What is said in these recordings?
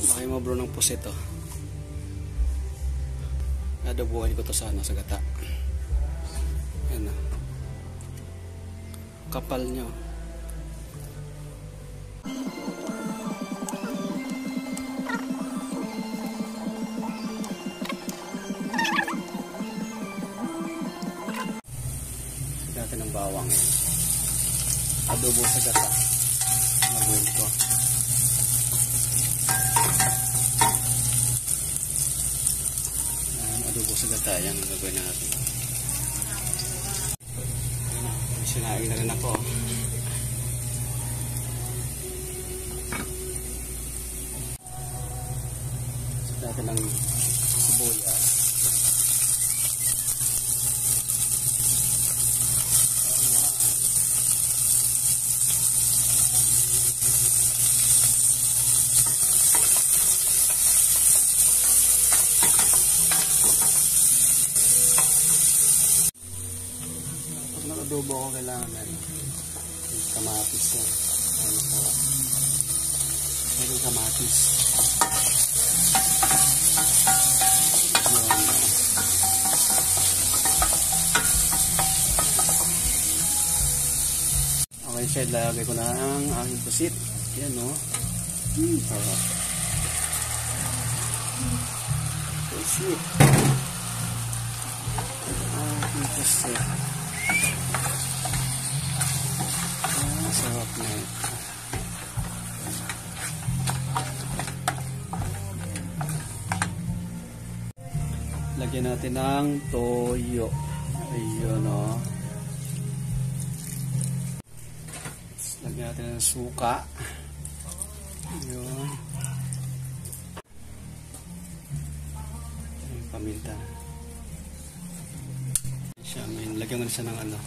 Bakit mo bro ng pusit oh. Adabuhan ko to sa gata. Ayan na. Kapal nyo. Dati ng bawang yan. Adobo sa gata. Nagawin ko. Adobo sa gata. Yan ang gagawin natin. Sinain na rin ako. So, natin ng sibuyas. Adobo ko kailangan yung kamatis yan. Ano po? Yung kamatis. Yan. Okay siya, lagay ko na ang aking pusit. Yan o. Sarap. Pusit. Aking pusit. Sarap na ito. Lagyan natin ng toyo. Ayun o. Lagyan natin ng suka. Ayun. Ayun, paminta. Siya, lagyan mo na siya ng ano.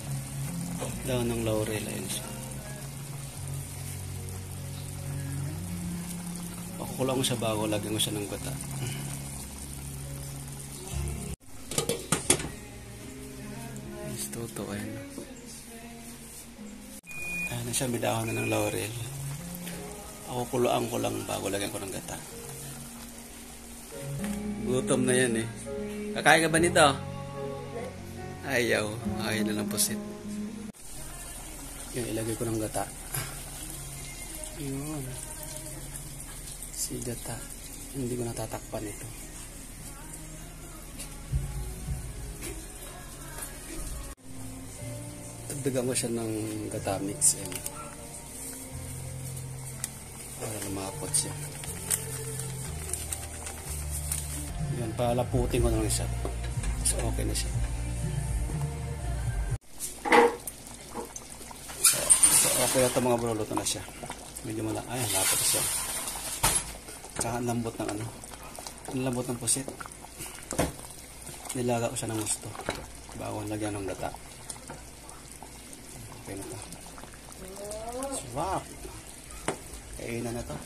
Daon ng laurel. Ayun siya. Pakukulang ko siya bago lagyan ko siya ng gata. Ito ayun. Ayan na siya, may dahon na ng laurel. Ako kuluan ko lang bago lagyan ko ng gata. Gutom na yan eh. Kakain ka ba nito? Ayaw. Ayaw na lang pusit. Yan, ilagay ko ng gata. Yun. Si gata. Hindi ko natatakpan ito. Dagdagan ko siya ng gata mix. Ayan. Para lumapot siya. Yan, palaputin ko na lang siya. So, okay na siya. So okay na ito mga bro. Luto na siya. Medyo malaki. Ay, lapot na siya. Ang lambot ng ano. Ang lambot ng pusit. Nilaga ko siya ng gusto. Bago lagyan ng gata. Okay na ito. Swap! Kainan na ito.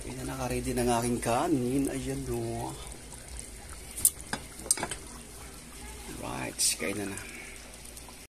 Kainan na, ka-ready ng aking kanin. Ayan o. Right, kainan na.